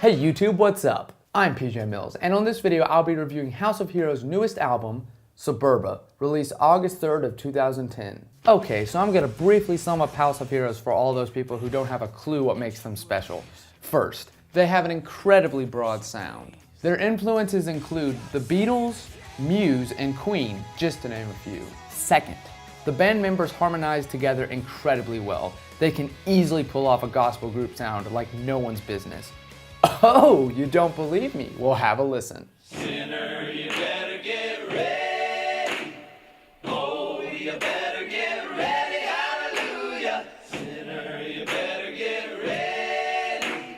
Hey YouTube, what's up? I'm PJ Mills, and on this video I'll be reviewing House of Heroes' newest album, Suburba, released August 3rd of 2010. Okay, so I'm gonna briefly sum up House of Heroes for all those people who don't have a clue what makes them special. First, they have an incredibly broad sound. Their influences include the Beatles, Muse, and Queen, just to name a few. Second, the band members harmonize together incredibly well. They can easily pull off a gospel group sound like no one's business. Oh, you don't believe me? Well, have a listen. Sinner, you better get ready. Oh, you better get ready. Hallelujah. Sinner, you better get ready.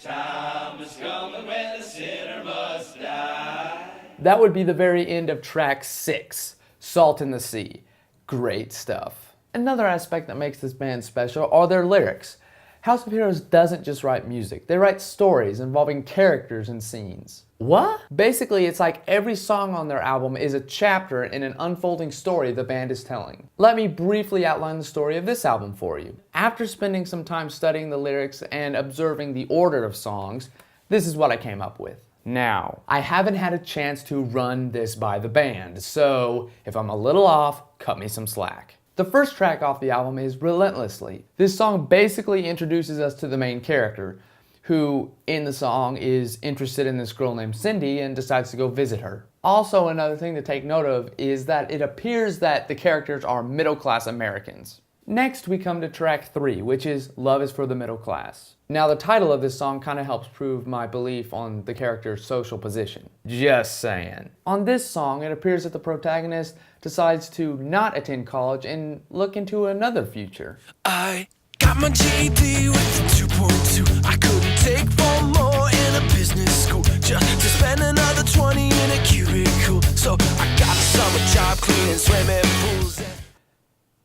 Time is coming when the sinner must die. That would be the very end of track 6, Salt in the Sea. Great stuff. Another aspect that makes this band special are their lyrics. House of Heroes doesn't just write music, they write stories involving characters and scenes. What? Basically, it's like every song on their album is a chapter in an unfolding story the band is telling. Let me briefly outline the story of this album for you. After spending some time studying the lyrics and observing the order of songs, this is what I came up with. Now, I haven't had a chance to run this by the band, so if I'm a little off, cut me some slack. The first track off the album is Relentlessly. This song basically introduces us to the main character, who in the song is interested in this girl named Cindy and decides to go visit her. Also, another thing to take note of is that it appears that the characters are middle-class Americans. Next, we come to track 3, which is Love is for the Middle Class. Now, the title of this song kind of helps prove my belief on the character's social position. Just saying. On this song, it appears that the protagonist decides to not attend college and look into another future. I got my GED with a 2.2. I couldn't take 4 more in a business school just to spend another 20 in a cubicle. So I got a summer job cleaning swimming pools.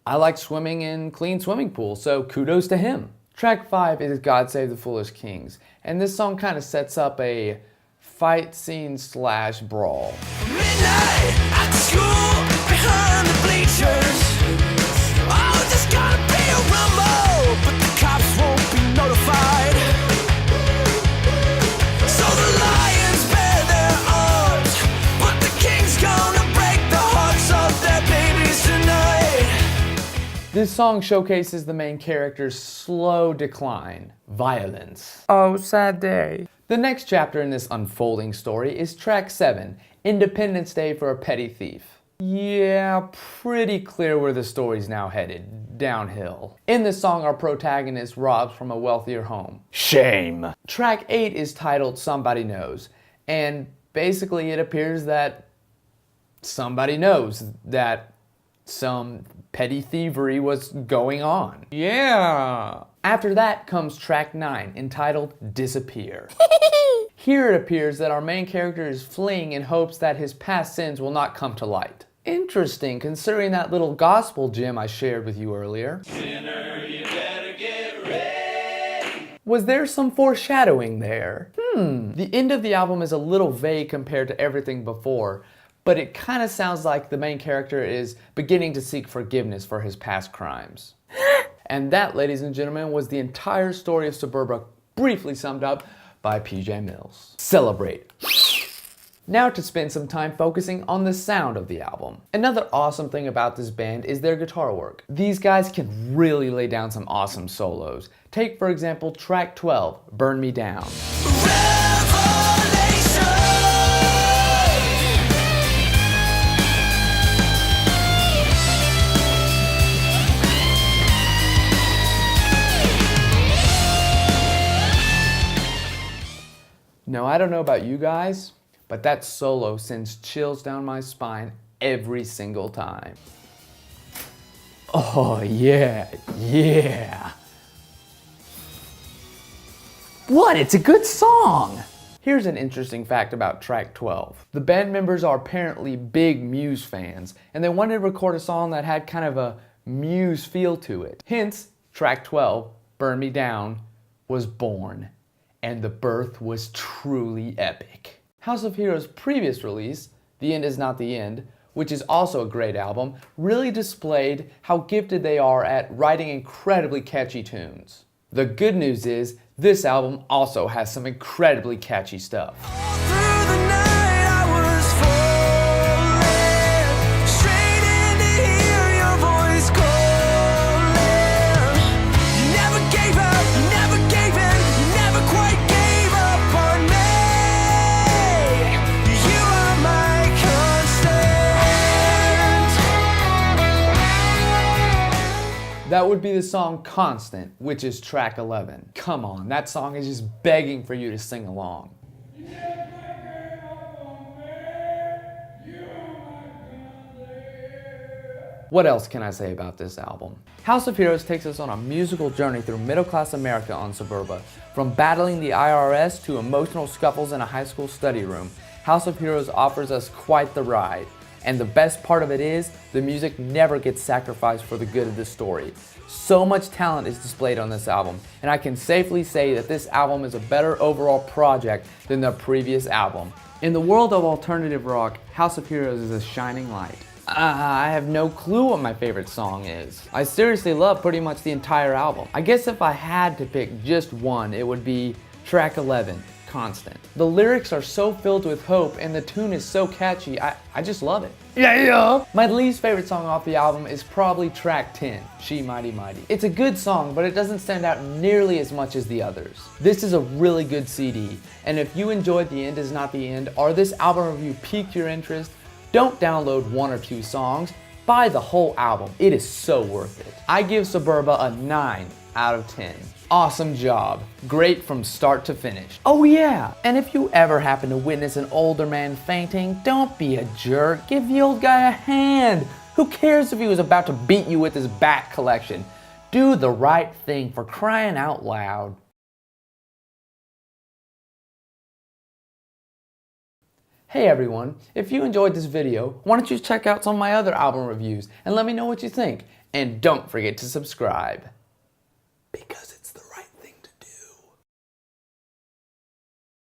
I like swimming in clean swimming pools, so kudos to him. Track 5 is God Save the Foolish Kings, and this song kind of sets up a fight scene / brawl. Midnight at the school behind the bleachers. Oh, just gotta be a rumble, but the cops won't be notified. So the lions bear their arms, but the king's gonna break the hearts of their babies tonight. This song showcases the main character's slow decline, violence. Oh, sad day. The next chapter in this unfolding story is track 7, Independence Day for a Petty Thief. Yeah, pretty clear where the story's now headed, downhill. In this song, our protagonist robs from a wealthier home. Shame. Track 8 is titled Somebody Knows, and basically it appears that somebody knows that some petty thievery was going on. Yeah. After that comes track 9, entitled Disappear. Here it appears that our main character is fleeing in hopes that his past sins will not come to light. Interesting, considering that little gospel gem I shared with you earlier. Sinner, you better get ready. Was there some foreshadowing there? The end of the album is a little vague compared to everything before, but it kind of sounds like the main character is beginning to seek forgiveness for his past crimes. And that, ladies and gentlemen, was the entire story of Suburba, briefly summed up by PJ Mills. Celebrate. Now to spend some time focusing on the sound of the album. Another awesome thing about this band is their guitar work. These guys can really lay down some awesome solos. Take, for example, track 12, Burn Me Down. Now, I don't know about you guys, but that solo sends chills down my spine every single time. Oh, yeah, yeah. What? It's a good song! Here's an interesting fact about track 12. The band members are apparently big Muse fans, and they wanted to record a song that had kind of a Muse feel to it. Hence, track 12, Burn Me Down, was born. And the birth was truly epic. House of Heroes' previous release, The End Is Not the End, which is also a great album, really displayed how gifted they are at writing incredibly catchy tunes. The good news is, This album also has some incredibly catchy stuff. Through the night I was falling, straight in to hear your voice calling. You never gave up, you never gave in, you never quite gave up on me. You are my constant. That would be the song Constant, which is track 11. Come on, that song is just begging for you to sing along. What else can I say about this album? House of Heroes takes us on a musical journey through middle-class America on Suburba. From battling the IRS to emotional scuffles in a high school study room, House of Heroes offers us quite the ride. And the best part of it is, the music never gets sacrificed for the good of the story. So much talent is displayed on this album, and I can safely say that this album is a better overall project than their previous album. In the world of alternative rock, House of Heroes is a shining light. I have no clue what my favorite song is. I seriously love pretty much the entire album. I guess if I had to pick just one, it would be track 11, Constant. The lyrics are so filled with hope and the tune is so catchy, I just love it. Yeah! My least favorite song off the album is probably track 10, She Mighty Mighty. It's a good song, but it doesn't stand out nearly as much as the others. This is a really good CD, and if you enjoyed The End Is Not the End or this album review piqued your interest, don't download one or two songs, buy the whole album. It is so worth it. I give Suburba a 9 out of 10. Awesome job. Great from start to finish. Oh yeah, and if you ever happen to witness an older man fainting, don't be a jerk. Give the old guy a hand. Who cares if he was about to beat you with his bat collection? Do the right thing, for crying out loud. Hey everyone, if you enjoyed this video, why don't you check out some of my other album reviews and let me know what you think. And don't forget to subscribe. Because it's